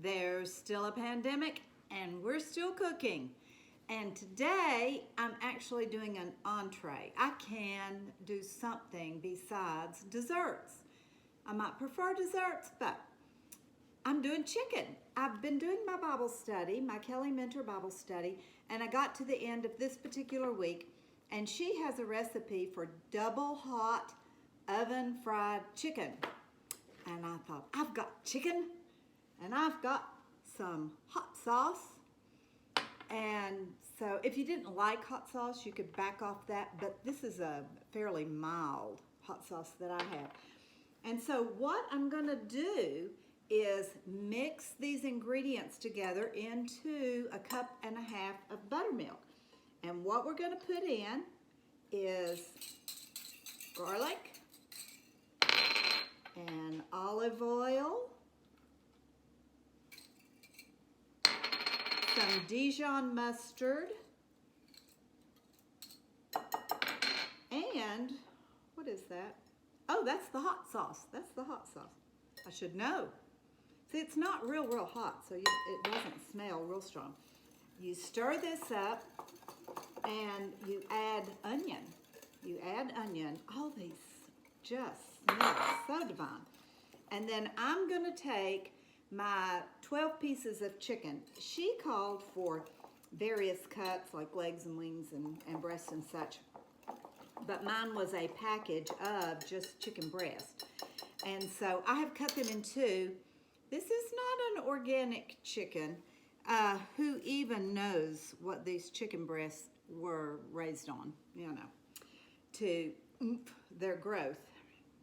There's still a pandemic and we're still cooking. And today I'm actually doing an entree. I can do something besides desserts. I might prefer desserts, but I'm doing chicken. I've been doing my Bible study, my Kelly Mentor Bible study, and I got to the end of this particular week, and she has a recipe for double hot oven fried chicken. And I thought, I've got chicken, and I've got some hot sauce. And so if you didn't like hot sauce, you could back off that, but this is a fairly mild hot sauce that I have. And so what I'm gonna do is mix these ingredients together into 1.5 cups of buttermilk. And what we're gonna put in is garlic and olive oil, some Dijon mustard, and what is that? Oh, that's the hot sauce. That's the hot sauce. I should know. See, it's not real hot, so it doesn't smell real strong. You stir this up and you add onion. You add onion. All these just smell so divine. And then I'm gonna take my 12 pieces of chicken. She called for various cuts like legs and wings and breasts and such, but mine was a package of just chicken breast. And so I have cut them in two. This is not an organic chicken. Who even knows what these chicken breasts were raised on, you know, to their growth.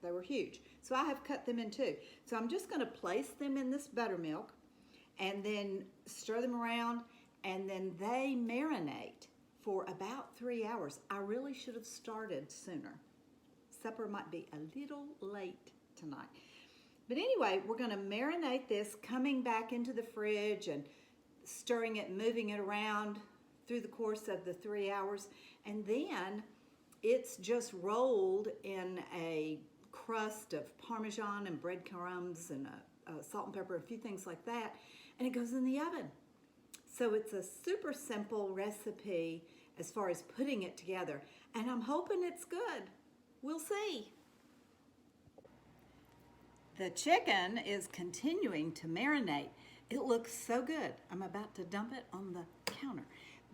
They were huge. So I have cut them in two. So I'm just gonna place them in this buttermilk and then stir them around, and then they marinate for about 3 hours. I really should have started sooner. Supper might be a little late tonight. But anyway, we're gonna marinate this, coming back into the fridge and stirring it, moving it around through the course of the 3 hours. And then it's just rolled in a crust of Parmesan and breadcrumbs and salt and pepper, a few things like that, and it goes in the oven. So it's a super simple recipe as far as putting it together, and I'm hoping it's good. We'll see. The chicken is continuing to marinate. It looks so good. I'm about to dump it on the counter,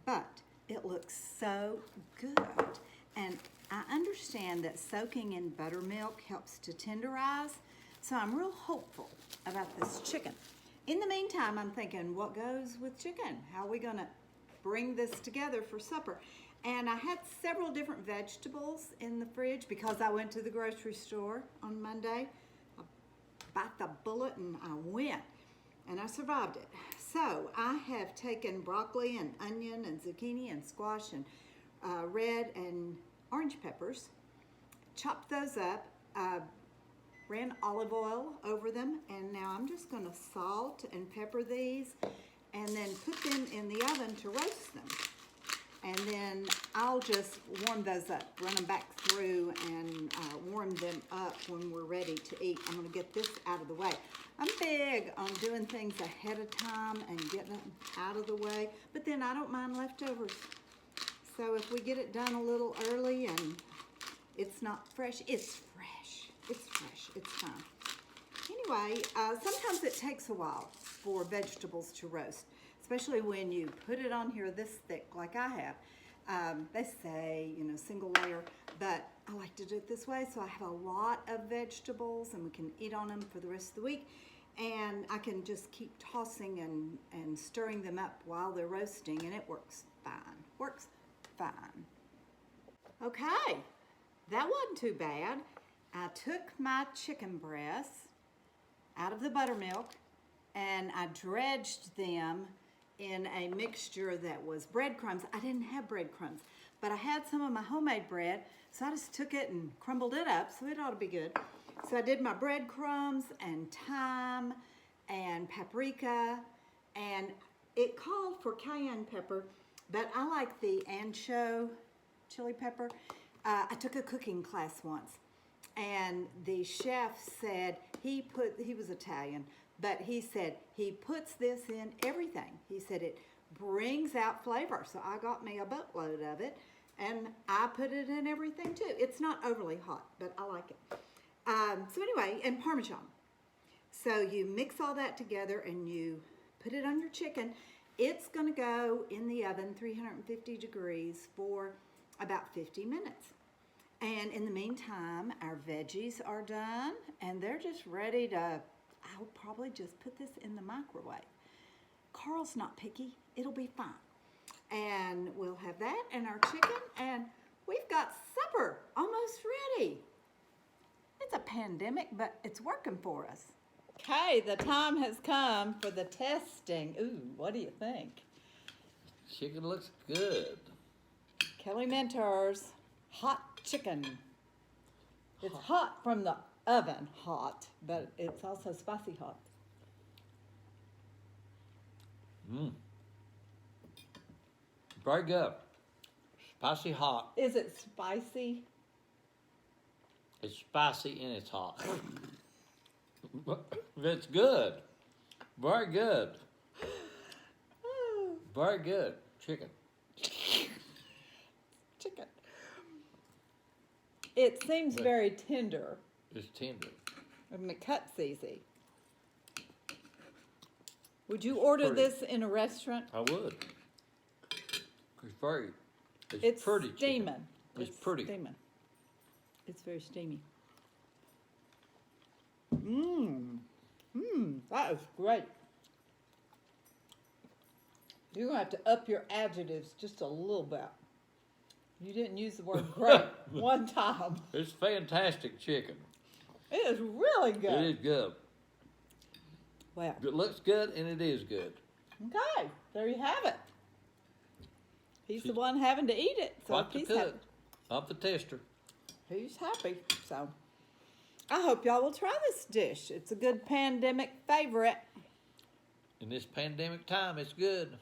but it looks so good. And I understand that soaking in buttermilk helps to tenderize, so I'm real hopeful about this chicken. In the meantime, I'm thinking, what goes with chicken? How are we gonna bring this together for supper? And I had several different vegetables in the fridge because I went to the grocery store on Monday. I bit the bullet and I went, and I survived it. So I have taken broccoli and onion and zucchini and squash and red and orange peppers, chopped those up, ran olive oil over them, and now I'm just gonna salt and pepper these and then put them in the oven to roast them. And then I'll just warm those up, run them back through and warm them up when we're ready to eat. I'm gonna get this out of the way. I'm big on doing things ahead of time and getting them out of the way, but then I don't mind leftovers. So if we get it done a little early and it's not fresh, it's fresh. It's fresh, it's fine. Anyway, sometimes it takes a while for vegetables to roast, especially when you put it on here this thick like I have. They say, you know, single layer, but I like to do it this way so I have a lot of vegetables and we can eat on them for the rest of the week. And I can just keep tossing and stirring them up while they're roasting, and it works fine. Works fine. Okay, that wasn't too bad. I took my chicken breasts out of the buttermilk and I dredged them in a mixture that was breadcrumbs. I didn't have breadcrumbs, but I had some of my homemade bread, so I just took it and crumbled it up, so it ought to be good. So I did my breadcrumbs and thyme and paprika, and it called for cayenne pepper, but I like the ancho chili pepper. I took a cooking class once, and the chef said he was Italian, But he said he puts this in everything. He said it brings out flavor. So I got me a boatload of it, and I put it in everything too. It's not overly hot, but I like it. So anyway, and Parmesan. So you mix all that together and you put it on your chicken. It's going to go in the oven, 350 degrees, for about 50 minutes. And in the meantime, our veggies are done, and they're just ready to, I'll probably just put this in the microwave. Carl's not picky. It'll be fine. And we'll have that and our chicken, and we've got supper almost ready. It's a pandemic, but it's working for us. Okay, the time has come for the testing. Ooh, what do you think? Chicken looks good. Kelly Mentor's hot chicken. It's hot from the oven, hot, but it's also spicy hot. Very good. Spicy hot. Is it spicy? It's spicy and it's hot. It's good. Very good. Very good. Chicken. Chicken. It seems very tender. It's tender. And it cuts easy. Would you order Pretty. this in a restaurant? I would. It's very, It's pretty chicken. steaming. It's pretty. Steaming. It's very steamy. That is great. You're going to have to up your adjectives just a little bit. You didn't use the word great one time. It's fantastic chicken. It is really good. It is good. Well, It looks good and it is good. okay, there you have it. He's the one having to eat it, so What to he's cook. happy. I'm the tester. He's happy. So I hope y'all will try this dish. It's a good pandemic favorite. In this pandemic time, it's good.